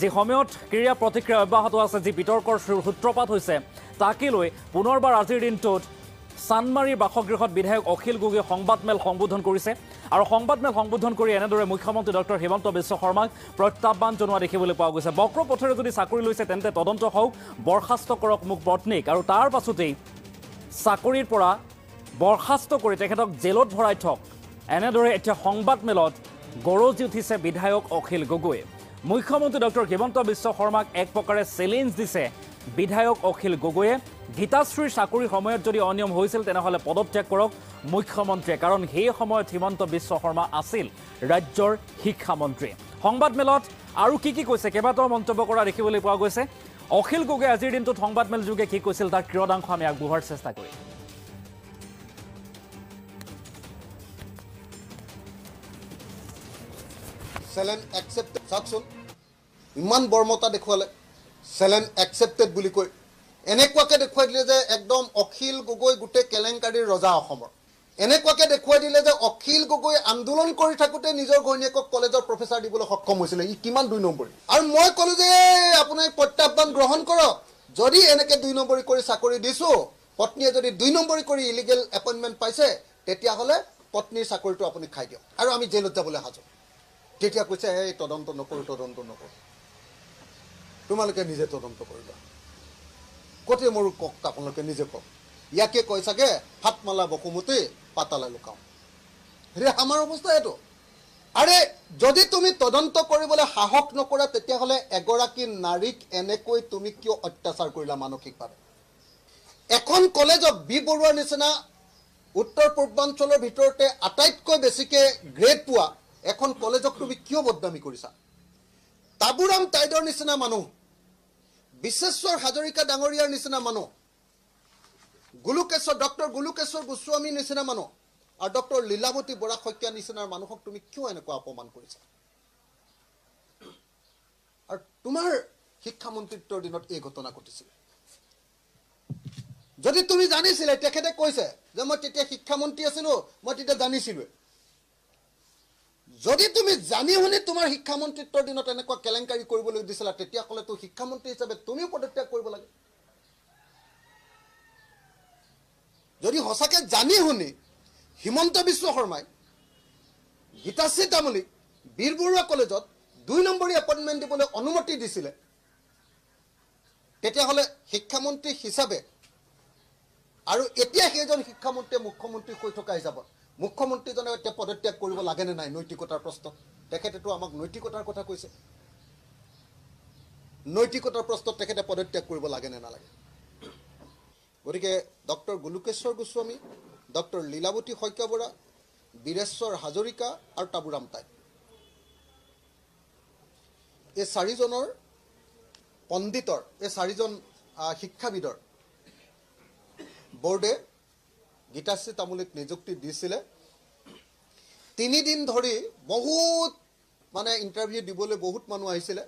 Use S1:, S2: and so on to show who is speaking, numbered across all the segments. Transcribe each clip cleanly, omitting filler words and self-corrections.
S1: যে সময়ত ক্ৰিয়া প্ৰতিক্ৰিয়া অব্যাহত আছে, যি বিতৰ্কৰ সূত্ৰপাত হৈছে, তাকে লৈ পুনৰবাৰ আজিৰ দিনটোত চানমাৰীৰ বাসগৃহত বিধায়ক অখিল গগৈয়ে সংবাদমেল সম্বোধন কৰিছে আৰু সংবাদমেল সম্বোধন কৰি এনেদৰে মুখ্যমন্ত্ৰী ডক্টৰ হিমন্ত বিশ্ব শৰ্মাক প্ৰত্যাহ্বান জনোৱা দেখিবলৈ পোৱা গৈছে। বক্ৰ পথেৰে যদি চাকৰি লৈছে তেন্তে তদন্ত হওক, বৰ্খাস্ত কৰক মোক পত্নীক, আৰু তাৰ পাছতেই চাকৰিৰ পৰা বৰ্খাস্ত কৰি তেখেতক জেলত ভৰাই থওক। এনেদৰে এতিয়া সংবাদমেলত গৰজি উঠিছে বিধায়ক অখিল গগৈয়ে। মুখ্যমন্ত্ৰী ডক্টৰ হিমন্ত বিশ্ব শৰ্মাক এক প্ৰকাৰে চেলেঞ্জ দিছে বিধায়ক অখিল গগৈয়ে। গীতাশ্ৰীৰ চাকৰিৰ সময়ত যদি অনিয়ম হৈছিল তেনেহ'লে পদত্যাগ কৰক মুখ্যমন্ত্ৰীয়ে, কাৰণ সেই সময়ত হিমন্ত বিশ্ব শৰ্মা আছিল ৰাজ্যৰ শিক্ষামন্ত্ৰী। সংবাদমেলত আৰু কি কৈছে কেইবাটাও মন্তব্য কৰা দেখিবলৈ পোৱা গৈছে। অখিল গগৈয়ে আজিৰ দিনটোত সংবাদমেল যোগে কি কৈছিল তাৰ ক্ৰিয়দাংশ আমি আগবঢ়োৱাৰ চেষ্টা কৰিম।
S2: Challenge accepted. চাওকচোন, ইমান বৰ্মতা দেখুৱালে, চেলেঞ্জ একচেপ্টেড বুলি কৈ এনেকুৱাকৈ দেখুৱাই দিলে যে একদম অখিল গগৈ গোটেই কেলেংকাৰীৰ ৰজা অসমৰ। এনেকুৱাকৈ দেখুৱাই দিলে যে অখিল গগৈ আন্দোলন কৰি থাকোঁতে নিজৰ ঘৈণীয়েকক কলেজৰ প্ৰফেচাৰ দিবলৈ সক্ষম হৈছিলে। ই কিমান 2 নম্বৰী। আৰু মই ক'লোঁ যে আপুনি প্ৰত্যাহ্বান গ্ৰহণ কৰক, যদি এনেকৈ 2 নম্বৰী কৰি চাকৰি দিছোঁ, পত্নীয়ে যদি 2 নম্বৰী কৰি ইলিগেল এপইণ্টমেণ্ট পাইছে, তেতিয়াহ'লে পত্নীৰ চাকৰিটো আপুনি খাই দিয়ক আৰু আমি জেলত যাবলৈ সাজু। তেতিয়া কৈছে এই তদন্ত নকৰোঁ। তোমালোকে নিজে তদন্ত কৰিবা, কতে মোৰ কওক, আপোনালোকে নিজে কওক। ইয়াকে কয় চাগে হাতমালা বসুমতী পাতালা লুকাওঁ। হে আমাৰ অৱস্থা এইটো। আৰে যদি তুমি তদন্ত কৰিবলৈ সাহস নকৰা, তেতিয়াহ'লে এগৰাকী নাৰীক এনেকৈ তুমি কিয় অত্যাচাৰ কৰিলা মানসিকভাৱে? এখন কলেজত বি বৰুৱাৰ নিচিনা উত্তৰ পূৰ্বাঞ্চলৰ ভিতৰতে আটাইতকৈ বেছিকৈ গ্ৰেড পোৱা এখন কলেজক তুমি কিয় বদনামী কৰিছা? তাবুৰাম টাইডৰ নিচিনা মানুহ, বিশ্বেশ্বৰ হাজৰিকা ডাঙৰীয়াৰ নিচিনা মানুহ, ডক্টৰ গোলোকেশ্বৰ গোস্বামীৰ নিচিনা মানুহ আৰু ডক্টৰ লীলাৱতী বৰা শইকীয়াৰ নিচিনা মানুহক তুমি কিয় এনেকুৱা অপমান কৰিছা? আৰু তোমাৰ শিক্ষামন্ত্ৰীত্বৰ দিনত এই ঘটনা ঘটিছিল। যদি তুমি জানিছিলে, তেখেতে কৈছে যে মই তেতিয়া শিক্ষামন্ত্ৰী আছিলোঁ, মই তেতিয়া জানিছিলোঁ। যদি তুমি জানি শুনি তোমাৰ শিক্ষামন্ত্ৰীত্বৰ দিনত এনেকুৱা কেলেংকাৰী কৰিবলৈ দিছিলা, তেতিয়াহ'লেতো শিক্ষামন্ত্ৰী হিচাপে তুমিও পদত্যাগ কৰিব লাগে। যদি সঁচাকৈ জানি শুনি হিমন্ত বিশ্ব শৰ্মাই গীতাশ্ৰী তামুলীক বীৰ বৰুৱা কলেজত 2 নম্বৰী এপইণ্টমেণ্ট দিবলৈ অনুমতি দিছিলে, তেতিয়াহ'লে শিক্ষামন্ত্ৰী হিচাপে আৰু এতিয়া সেইজন শিক্ষামন্ত্ৰীয়ে মুখ্যমন্ত্ৰী হৈ থকা হিচাপত মুখ্যমন্ত্ৰীজনে এতিয়া পদত্যাগ কৰিব লাগেনে নাই? নৈতিকতাৰ প্ৰশ্নত তেখেতেতো আমাক নৈতিকতাৰ কথা কৈছে। নৈতিকতাৰ প্ৰশ্নত তেখেতে পদত্যাগ কৰিব লাগেনে নালাগে? গতিকে ডক্টৰ গোলোকেশ্বৰ গোস্বামী, ডক্টৰ লীলাৱতী শইকীয়া বৰা, বীৰেশ্বৰ হাজৰিকা আৰু তাবুৰাম টাইড, এই 4জনৰ পণ্ডিতৰ, এই 4জন শিক্ষাবিদৰ বোৰ্ডে গীতাশ্ৰী তামুলীক নিযুক্তি দিছিলে। 3 দিন ধৰি বহুত ইণ্টাৰভিউ দিবলৈ বহুত মানুহ আহিছিলে।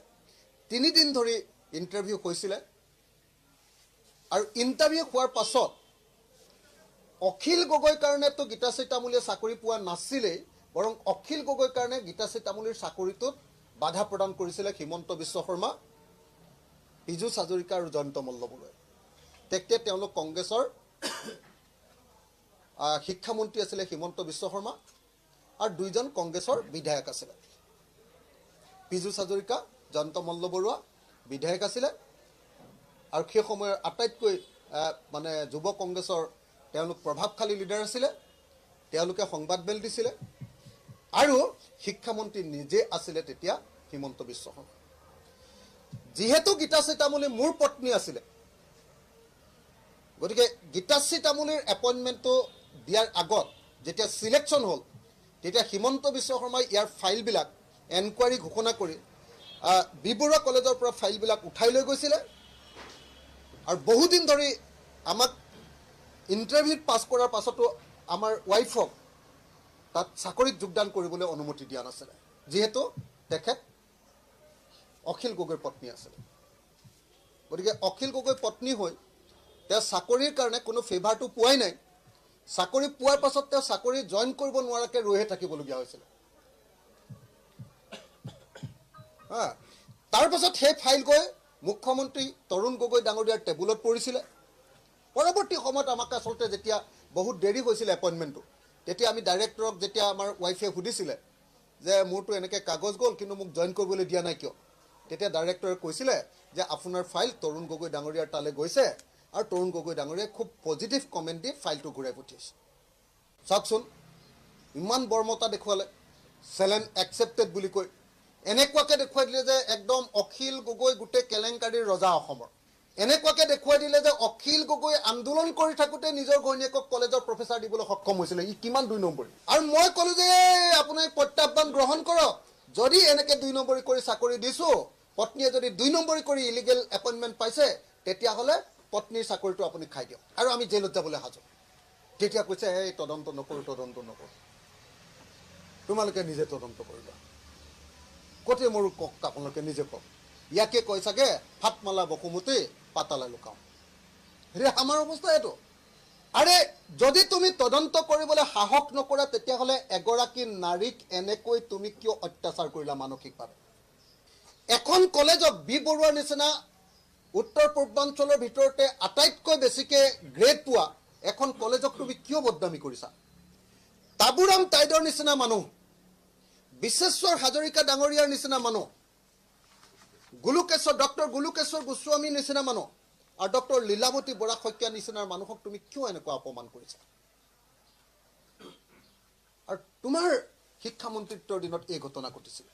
S2: 3 দিন ধৰি ইণ্টাৰভিউ হৈছিলে আৰু ইণ্টাৰভিউ হোৱাৰ পাছত অখিল গগৈৰ কাৰণেতো গীতাশ্ৰী তামুলীয়ে চাকৰি পোৱা নাছিলেই, বৰং অখিল গগৈৰ কাৰণে গীতাশ্ৰী তামুলীৰ চাকৰিটোত বাধা প্ৰদান কৰিছিলে হিমন্ত বিশ্ব শৰ্মা, পীযুষ হাজৰিকা আৰু জয়ন্ত মল্লবৰুৱাই। তেতিয়া তেওঁলোক কংগ্ৰেছৰ শিক্ষামন্ত্ৰী আছিলে হিমন্ত বিশ্ব শৰ্মা আৰু 2জন কংগ্ৰেছৰ বিধায়ক আছিলে। পীযুষ হাজৰিকা, জয়ন্ত মল্লবৰুৱা বিধায়ক আছিলে আৰু সেই সময়ৰ আটাইতকৈ যুৱ কংগ্ৰেছৰ তেওঁলোক প্ৰভাৱশালী লিডাৰ আছিলে। তেওঁলোকে সংবাদমেল দিছিলে আৰু শিক্ষামন্ত্ৰী নিজে আছিলে তেতিয়া হিমন্ত বিশ্ব শৰ্মা। যিহেতু গীতাশ্ৰী তামুলী মোৰ পত্নী আছিলে, গতিকে গীতাশ্ৰী তামুলীৰ এপইণ্টমেণ্টটো দিয়াৰ আগত যেতিয়া চিলেকশ্যন হ'ল, তেতিয়া হিমন্ত বিশ্ব শৰ্মাই ইয়াৰ ফাইলবিলাক এনকুৱাৰী ঘোষণা কৰি বি বৰুৱা কলেজৰ পৰা ফাইলবিলাক উঠাই লৈ গৈছিলে আৰু বহুদিন ধৰি আমাক ইণ্টাৰভিউত পাছ কৰাৰ পাছতো আমাৰ ৱাইফক তাত চাকৰিত যোগদান কৰিবলৈ অনুমতি দিয়া নাছিলে, যিহেতু তেখেত অখিল গগৈৰ পত্নী আছিলে। গতিকে অখিল গগৈৰ পত্নী হৈ তেওঁ চাকৰিৰ কাৰণে কোনো ফেভাৰটো পোৱাই নাই। চাকৰি পোৱাৰ পাছত তেওঁ চাকৰি জইন কৰিব নোৱাৰাকৈ ৰৈহে থাকিবলগীয়া হৈছিলে। তাৰ পাছত সেই ফাইল গৈ মুখ্যমন্ত্ৰী তৰুণ গগৈ ডাঙৰীয়াৰ টেবুলত পৰিছিলে পৰৱৰ্তী সময়ত আমাক আচলতে যেতিয়া বহুত দেৰি হৈছিলে এপইণ্টমেণ্টটো তেতিয়া আমি ডাইৰেক্টৰক যেতিয়া আমাৰ ৱাইফে সুধিছিলে যে মোৰতো এনেকৈ কাগজ গ'ল কিন্তু মোক জইন কৰিবলৈ দিয়া নাই কিয় তেতিয়া ডাইৰেক্টৰে কৈছিলে যে আপোনাৰ ফাইল তৰুণ গগৈ ডাঙৰীয়াৰ তালৈ গৈছে আৰু তৰুণ গগৈ ডাঙৰীয়াই খুব পজিটিভ কমেণ্ট দি ফাইলটো ঘূৰাই পঠিয়াইছে চাওকচোন ইমান বৰ্মতা দেখুৱালে চেলেঞ্জ একচেপ্টেড বুলি কৈ এনেকুৱাকৈ দেখুৱাই দিলে যে একদম অখিল গগৈ গোটেই কেলেংকাৰীৰ ৰজা অসমৰ এনেকুৱাকৈ দেখুৱাই দিলে যে অখিল গগৈ আন্দোলন কৰি থাকোঁতে নিজৰ ঘৈণীয়েকক কলেজৰ প্ৰফেচাৰ দিবলৈ সক্ষম হৈছিলে ই কিমান 2 নম্বৰী আৰু মই ক'লোঁ যে আপোনাক প্ৰত্যাহ্বান গ্ৰহণ কৰক যদি এনেকৈ 2 নম্বৰী কৰি চাকৰি দিছোঁ পত্নীয়ে যদি 2 নম্বৰী কৰি ইলিগেল এপইণ্টমেণ্ট পাইছে তেতিয়াহ'লে পত্নীৰ চাকৰিটো আপুনি খাই দিয়ক আৰু আমি জেলত যাবলৈ সাজু তেতিয়া কৈছে এই তদন্ত নকৰোঁ তোমালোকে নিজে তদন্ত কৰিবা কতে মোৰ কওক আপোনালোকে নিজে কওক ইয়াকে কৈ চাগে ফাটমালা বসুমতী পাতালা লুকাওঁ হে আমাৰ অৱস্থা এইটো আৰে যদি তুমি তদন্ত কৰিবলৈ সাহস নকৰা তেতিয়াহ'লে এগৰাকী নাৰীক এনেকৈ তুমি কিয় অত্যাচাৰ কৰিলা মানসিকভাৱে এখন কলেজক বি বৰুৱাৰ নিচিনা উত্তৰ পূৰ্বাঞ্চলৰ ভিতৰতে আটাইতকৈ বেছিকৈ গ্ৰেড পোৱা এখন কলেজক তুমি কিয় বদনামী কৰিছা তাবুৰাম টাইডৰ নিচিনা মানুহ বিশ্বেশ্বৰ হাজৰিকা ডাঙৰীয়াৰ নিচিনা মানুহ ডক্টৰ গুলুকেশ্বৰ গোস্বামীৰ নিচিনা মানুহ আৰু ডক্টৰ লীলাৱতী বৰা শইকীয়া নিচিনাৰ মানুহক তুমি কিয় এনেকুৱা অপমান কৰিছা আৰু তোমাৰ শিক্ষামন্ত্ৰীত্বৰ দিনত এই ঘটনা ঘটিছিল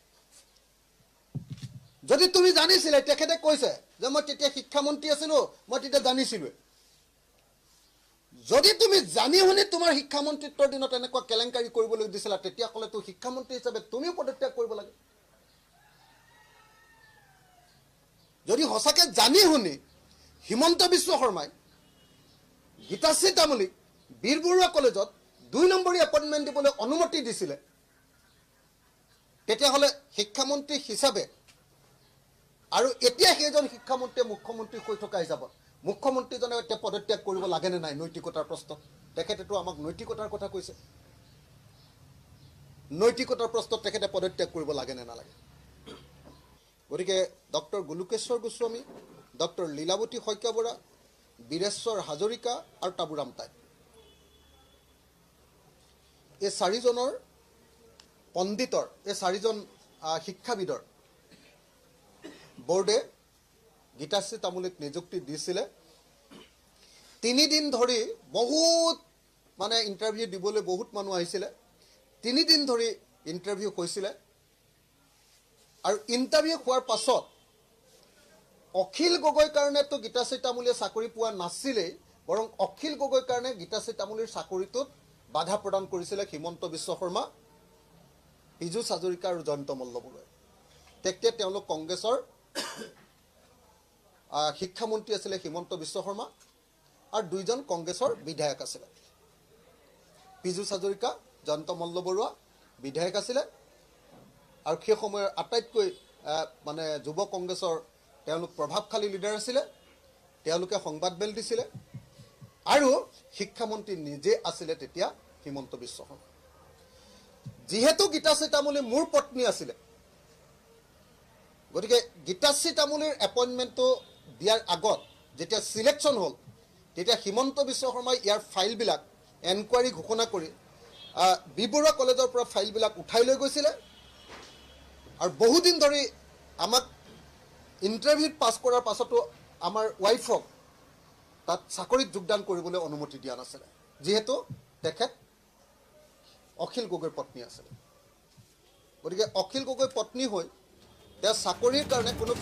S2: যদি তুমি জানিছিলে তেখেতে কৈছে যে মই তেতিয়া শিক্ষামন্ত্ৰী আছিলোঁ মই তেতিয়া জানিছিলোঁ যদি তুমি জানি শুনি তোমাৰ শিক্ষামন্ত্ৰীত্বৰ দিনত এনেকুৱা কেলেংকাৰী কৰিবলৈ দিছিলা তেতিয়াহ'লেতো শিক্ষামন্ত্ৰী হিচাপে তুমিও পদত্যাগ কৰিব লাগে যদি সঁচাকৈ জানি শুনি হিমন্ত বিশ্ব শৰ্মাই গীতাশ্ৰী তামুলীক বীৰ বৰুৱা কলেজত 2 নম্বৰী এপইণ্টমেণ্ট দিবলৈ অনুমতি দিছিলে তেতিয়াহ'লে শিক্ষামন্ত্ৰী হিচাপে আৰু এতিয়া সেইজন শিক্ষামন্ত্ৰীয়ে মুখ্যমন্ত্ৰী হৈ থকা হিচাপত মুখ্যমন্ত্ৰীজনে এতিয়া পদত্যাগ কৰিব লাগেনে নাই নৈতিকতাৰ প্ৰশ্ন তেখেতেতো আমাক নৈতিকতাৰ কথা কৈছে নৈতিকতাৰ প্ৰশ্নত তেখেতে পদত্যাগ কৰিব লাগেনে নালাগে গতিকে ডক্টৰ গুলুকেশ্বৰ গোস্বামী ডক্টৰ লীলাৱতী শইকীয়া বৰা বীৰেশ্বৰ হাজৰিকা আৰু তাবুৰাম টাইড এই 4জনৰ পণ্ডিতৰ এই 4জন শিক্ষাবিদৰ বোৰ্ডে গীতাশ্ৰী তামুলীক নিযুক্তি দিছিলে 3 দিন ধৰি বহুত মানে ইণ্টাৰভিউ দিবলৈ বহুত মানুহ আহিছিলে 3 দিন ধৰি ইণ্টাৰভিউ হৈছিলে আৰু ইণ্টাৰভিউ হোৱাৰ পাছত অখিল গগৈৰ কাৰণেতো গীতাশ্ৰী তামুলীয়ে চাকৰি পোৱা নাছিলেই বৰং অখিল গগৈৰ কাৰণে গীতাশ্ৰী তামুলীৰ চাকৰিটোত বাধা প্ৰদান কৰিছিলে হিমন্ত বিশ্ব শৰ্মা পীযুষ হাজৰিকা আৰু জয়ন্ত মল্লবৰুৱাই তেতিয়া তেওঁলোক কংগ্ৰেছৰ শিক্ষামন্ত্ৰী আছিলে হিমন্ত বিশ্ব শৰ্মা আৰু 2জন কংগ্ৰেছৰ বিধায়ক আছিলে পীযুষ হাজৰিকা জয়ন্ত মল্লবৰুৱা বিধায়ক আছিলে আৰু সেই সময়ৰ আটাইতকৈ মানে যুৱ কংগ্ৰেছৰ তেওঁলোক প্ৰভাৱশালী লিডাৰ আছিলে তেওঁলোকে সংবাদমেল দিছিলে আৰু শিক্ষামন্ত্ৰী নিজে আছিলে তেতিয়া হিমন্ত বিশ্ব শৰ্মা যিহেতু গীতাশ্ৰী তামুলী মোৰ পত্নী আছিলে গতিকে গীতাশ্ৰী তামুলীৰ এপইণ্টমেণ্টটো দিয়াৰ আগত যেতিয়া সিলেকশ্যন হ'ল তেতিয়া হিমন্ত বিশ্ব শৰ্মাই ইয়াৰ ফাইলবিলাক এনকুৱাৰী ঘোষণা কৰি বি বৰুৱা কলেজৰ পৰা ফাইলবিলাক উঠাই লৈ গৈছিলে আৰু বহুদিন ধৰি আমাক ইণ্টাৰভিউত পাছ কৰাৰ পাছতো আমাৰ ৱাইফক তাত চাকৰিত যোগদান কৰিবলৈ অনুমতি দিয়া নাছিলে যিহেতু তেখেত অখিল গগৈৰ পত্নী আছিলে গতিকে অখিল গগৈ পত্নী হৈ তেওঁ চাকৰিৰ কাৰণে কোনো